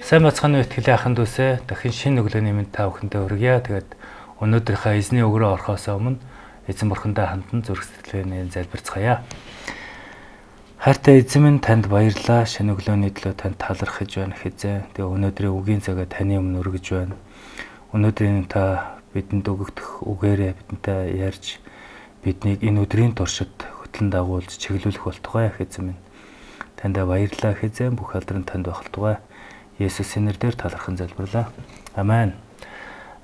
Сайн бацгааны итгэлийн ахын дүүсээ дахин шинэ өглөөний мэнд та бүхэндээ хүргье. Тэгээд өнөөдрийнхөө эзний өгрөө орохоос өмнө эзэн бурхандаа хандан зүрх сэтгэлээ залбирцгаая. Хайртай эзэн минь танд баярлалаа. Шинэ өглөөний төлөө танд талархаж байна хэзээ. Тэгээд өнөөдрийн үгийн цагаа таны өмнө өргөж байна. Өнөөдрийн та бидэнд өгөгдөх үгээрээ бидэнтэй ярьж биднийг энэ өдрийн туршид хөтлөн дагуулж чиглүүлэх болтугай хэзээ минь. Тандаа баярлалаа хэзээ. Бүх алдрын танд байхалтугай. Есүсийн нэрээр талархан залбирлаа. Амен.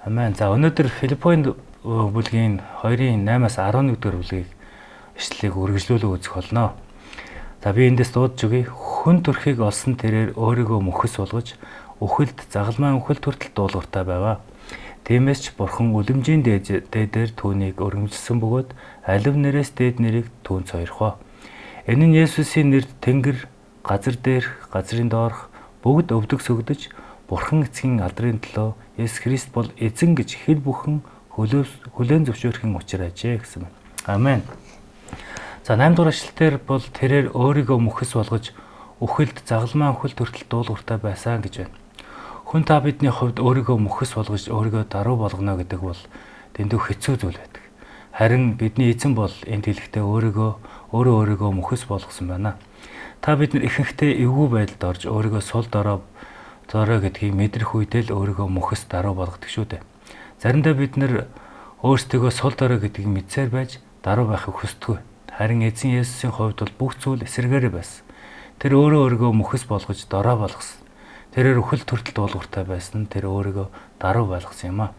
Амен. За өнөөдөр Филиппоин бүлгийн 2-ын 8-аас 11 дугаар бүлгийг ишлэлийг үргэлжлүүлэн үзэх болно. За би эндээс дуудаж өгье. Хүн төрхийг олсон тэрээр өөрийгөө мөхөс болгож үхэлд загалмай үхэлд хүртэл дуулууртай байваа. Тиймээс ч Бурхан үлэмжийн дээдээр түүнийг өргөмжилсөн бөгөөд алив нэрээс дээд нэрийг түүнд сойрхоо. Энэ нь Есүсийн нэрд тэнгэр, газар дээрх, газрын доорх бүгд өвдөг сөгдөж Бурхан эцгийн алдрын төлөө Есүс Христ бол эзэн гэж хэд бүхэн хүлээн зөвшөөрхийн учир ажээ гэсэн байна. Амен. За 8 дугаар эшлэлээр бол тэрээр өөрийгөө мөхөс болгож үхэлд загалмай үхэлд хүртэл дуулууртай байсан гэж байна. Хүн та бидний хувьд өөрийгөө мөхөс болгож өөрийгөө даруй болгоно гэдэг бол дэндүү хэцүү зүйл байдаг. Харин бидний эзэн бол энэ дэлгэхдээ өөрийгөө мөхөс болгосон байна. Та бид нар ихэнхдээ эвгүй байдалд орж өөрийгөө сул дорой гэдгийг мэдрэх үедээ л өөрийгөө мөхөс даруй болгодог шүү дээ. Заримдаа бид нар өөрсдөө сул дорой гэдгийг мэдсээр байж даруй байхыг хүсдэггүй. Харин эзэн Есүсийн хувьд бол бүх зүйл эсэргээрээ байсан. Тэр өөрийгөө мөхөс болгож дорой болгосон. Тэрээр үхэл төртөл дуулууртай байсан. Тэр өөрийгөө даруй болгосон юм аа.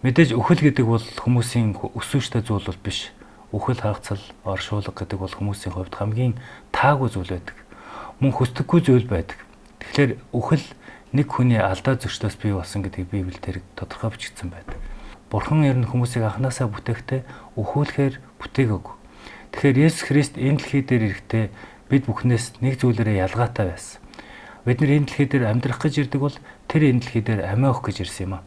Мэдээж үхэл гэдэг бол хүмүүсийн өсвөштэй зүйл бол биш. Үхэл хагацал, оршуулга гэдэг бол хүмүүсийн хувьд хамгийн таагүй зүйл байдаг. Мөн хүсдэггүй зүйл байдаг. Тэгэхээр үхэл нэг хүний алдаа зөрчлөөс бий болсон гэдгийг Библиэлд тодорхой бичигдсэн байдаг. Бурхан ер нь хүмүүсийг анханасаа бүтээхдээ өхүүлэхээр бүтээгээгүй. Тэгэхээр Есүс Христ энэ дэлхий дээр ирэхдээ бид бүхнээс нэг зүйлээрээ ялгаатай байсан. Бид нар энэ дэлхий дээр амьдрах гэж ирдэг бол тэр энэ дэлхий дээр амиа өгөх гэж ирсэн юм аа.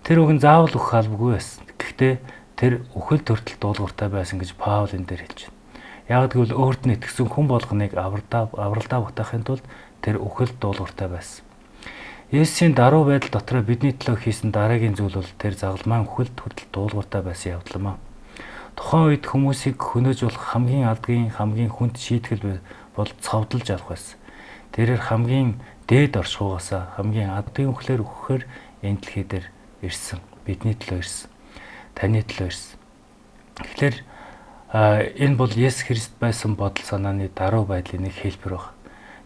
Тэр үг нь заавал өгөх албагүй байсан. Гэхдээ тэр үхэл төртөл дуулууртай байсан гэж Паул энэ дээр хэлж байна. Яг гэвэл өөрт нь итгэсэн хүн болгоныг авралдаа бутаахын тулд тэр үхэл дуулууртай байсан. Есүсийн даруй байдал дотроо бидний төлөө хийсэн дараагийн зүйл бол тэр загалмай үхэл төртөл дуулууртай байсан явдал юм аа. Тухайн үед хүмүүсийг хөнөөж болох хамгийн алдгийн хамгийн хүнд шийтгэл бол цовдлж авах байсан. Тэрээр хамгийн дээд оршихугасаа хамгийн адгийн үхлээр өгөхөөр энэ дэлхий дээр ирсэн. Бидний төлөө ирсэн. Таны төлөө ирсэн. Тэгэхээр энэ бол Есүс Христ байсан бодол санааны даруй байдлын нэг хэлбэр баг.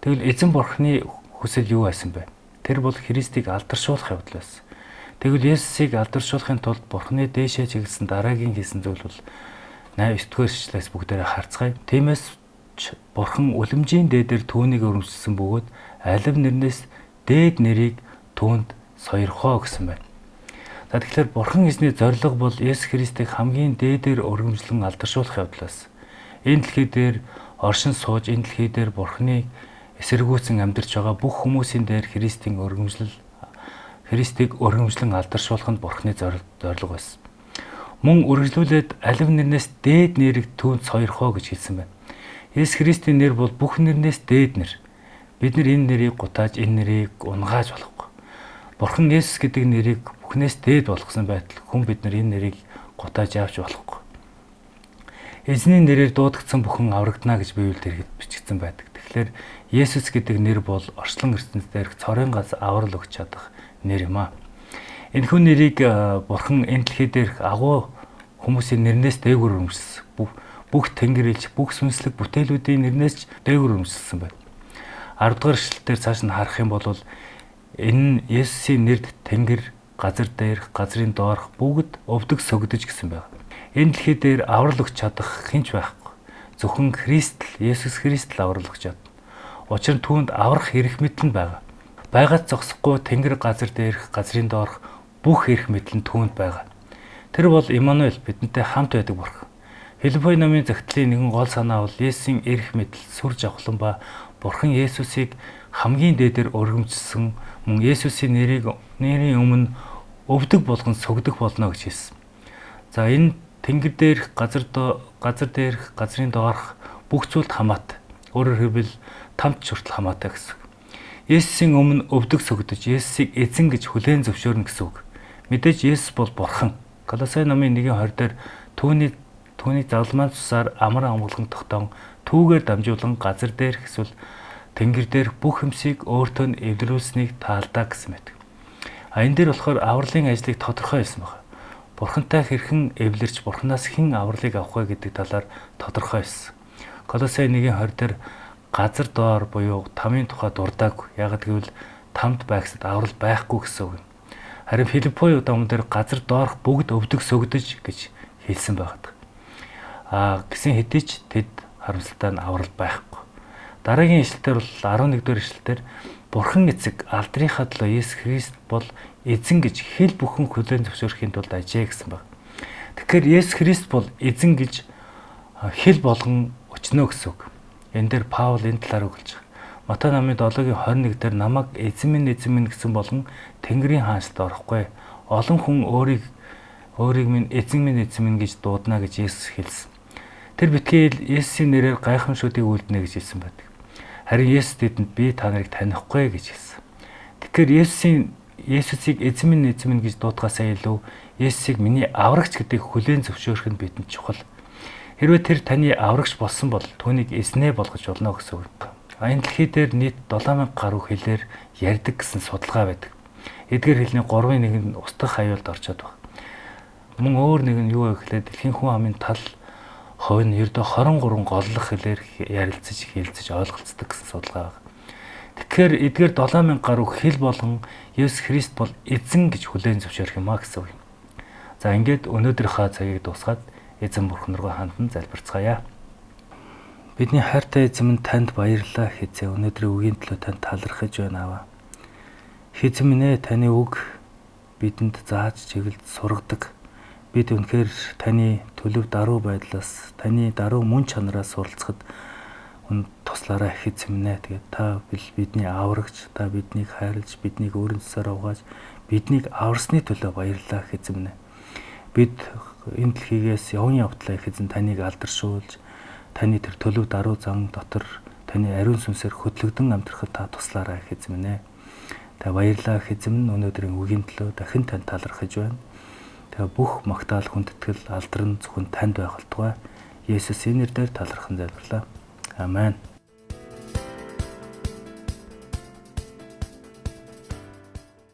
Тэгвэл эзэн бурхны хүсэл юу байсан бэ? Тэр бол Христийг алдаршуулах явдал байсан. Тэгвэл Есүсийг алдаршуулахын тулд бурхны дээшээ чиглэсэн дараагийн хийсэн зүйл бол 9 дугаар эшлэлээс бүгдээрээ харцгаая. Тиймээс бурхан үлэмжийн дээдээр түүнийг өргөмжилсөн бөгөөд алив нэрнээс дээд нэрийг түүнд сойрхоо гэсэн байна. За тэгэхээр бурхан эзний зорилго бол Есүс Христийг хамгийн дээдээр өргөмжлөн алдаршуулах явдал байсан. Энэ дэлхий дээр оршин сууж энэ дэлхий дээр бурханы эсэргүүцэн амьдарч байгаа бүх хүмүүсийн дээр Христийг өргөмжлөн алдаршуулах нь бурханы зорилго байсан. Мөн үргэлжлүүлээд алив нэрнээс дээд нэрийг түүнд сойрхоо гэж хэлсэн байна. Есүс Христийн нэр бол бүх нэрнээс дээд нэр. Бид нар энэ нэрийг гутааж энэ нэрийг унгааж болохгүй. Бурхан Есүс гэдэг нэрийг бүхнээс дээд болгосон байтал хүн бид нар энэ нэрийг гутааж авч болохгүй. Эзний нэрээр дуудагдсан бүхэн аврагдана гэж Библиэлд бичигдсэн байдаг. Тэгэхээр Есүс гэдэг нэр бол орчлон ертөнцийн дээрх цорын газ аврал өгч чадах нэр юм аа. Энэхүү нэрийг Бурхан энэ дэлхий дээрх агуу хүмүүсийн нэрнээс дээгүүр өргөмжилсөн. Бүх тэнгэр элч, бүх сүнслэг бүтээлүүдийн нэрнээс ч дээгүүр өргөмжилсөн байна. 10 дугаар эшлэлээр цааш нь харах юм бол энэ Есүсийн нэрд тэнгэр, газар дээрх, газрын доорх бүгд өвдөг сөгдөж гэсэн байна. Энэ дэлхий дээр аврал өгч чадах хинч байхгүй. Зөвхөн Христ л, Есүс Христ л аврал өгч чадна. Учир нь түүнд аврах эрх мэдэл нь байгаа. Байгаад зогсохгүй тэнгэр, газар дээрх, газрын доорх бүх эрх мэдэл нь түүнд байгаа. Тэр бол Иммануэль бидэнтэй хамт байдаг бурхан. Филиппоин номын загтлын нэгэн гол санаа бол Есүсийн эрх мэдэл сүр жавхлан ба Бурхан Есүсийг хамгийн дээдээр өргөмжилсөн мөн Есүсийн нэрийн өмнө өвдөг болгон сөгдөх болно гэж хэлсэн. За энэ тэнгэр дээрх газар дээрх газрын доорх бүх зүйлд хамаатай. Өөрөөр хэлбэл тамч хүртэл хамаатай гэсэн үг. Есүсийн өмнө өвдөг сөгдөж Есүсийг эзэн гэж хүлээн зөвшөөрнө гэсэн үг. Мэдээж Есүс бол бурхан. Колосай номын 1:20 дээр түүний загалмайн цусаар амар амгалан тогтоон түүгээр дамжуулан газар дээр эсвэл тэнгэр дээр бүх юмсыг өөртөө нь эвдрүүлсэнийг таалдаа гэсэн мэт. Энэ дээр болохоор авралын ажлыг тодорхой хэлсэн байна. Бурхантай хэрхэн эвлэрч бурханаас хэн авралыг авах вэ гэдэг талаар тодорхой хэлсэн. Колосай 1:20 дээр газар доор буюу тамийн тухай дурдаагүй. Яг гэвэл тамд байгсад аврал байхгүй гэсэн үг. Харин Филиппо номон дээр газар доорх бүгд өвдөг сөгдөж гэж хэлсэн байдаг. Гэсэн хэдий ч тэд харамсалтай нь аврал байхгүй. Дараагийн ишлэлээр бол 11 дугаар ишлэлээр Бурхан эцэг алдрынхаа төлөө Есүс Христ бол эзэн гэж хэл бүхэн хүлээн зөвшөөрөхийн тулд ажээ гэсэн баг. Тэгэхээр Есүс Христ бол эзэн гэж хэл болгон өчнөө гэсэн үг. Энэ дээр Паул энэ талаар өгүүлж байгаа. Матай номын 7:21 дээр намайг эзэн минь гэсэн болон Тэнгэрийн хаанчлалд орохгүй. Олон хүн өөрийг минь эзэн минь гэж дуудана гэж Есүс хэлсэн. Тэр битгий Есүсийн нэрээр гайхамшуудыг үлдэнэ гэж хэлсэн байдаг. Харин Есүс тэдэнд би та нарыг танихгүй гэж хэлсэн. Тэгэхээр Есүсийг эзэн минь гэж дуудахаасаа илүү Есүсийг миний аврагч гэдгийг хүлээн зөвшөөрөх нь бидэнд чухал. Хэрвээ тэр таны аврагч болсон бол түүнийг эзнээ болгож болно гэсэн үг. Энэ дэлхий дээр нийт 7000 гаруй хэлээр ярьдаг гэсэн судалгаа байдаг. Эдгээр хэлний 3/1 нь устгах аюулд орчод байна. Мөн өөр нэг нь юу вэ гэхлээр дэлхийн хүн амын тал хувь нь ердөө 23 голлох хэлээр хэлэлцэж ойлголцдог гэсэн судалгаа байна. Тэгэхээр эдгээр 7000 гаруй хэл болгон Есүс Христ бол эзэн гэж хүлээн зөвшөөрөх юмаа гэсэн үг. За ингээд өнөөдрийнхөө цагийг дуусгаад эзэн бурхан руу хандан залбирцгаая. Бидний хайртай эзэн минь танд баярлалаа хэзээ өнөөдрийн үгийн төлөө танд талархаж байна аваа. Эзэн минь ээ таны үг бидэнд зааж чиглэлд сургадаг. Бид үнэхээр таны төлөв даруй байдлаас таны даруй мөн чанараас суралцахад туслаарай эзэн минь ээ. Тэгээд та бидний аврагч, та биднийг хайрлаж, биднийг өөрийн цусаар угааж, биднийг аварсны төлөө баярлалаа эзэн минь ээ. Бид энэ дэлхийгээс явн явтлаа эзэн таныг алдаршуулж таны тэр төлөв даруй зан дотор таны ариун сүнсээр хөтлөгдөн амьдрахад та туслаарай эзэн минь ээ. Та баярлалаа эзэн минь өнөөдрийн үгийн төлөө дахин танд талархаж байна. Тэгээ бүх магтаал хүндэтгэл алдар нь зөвхөн танд байх болтугай. Есүсийн нэрээр талархан залбирлаа. Амен.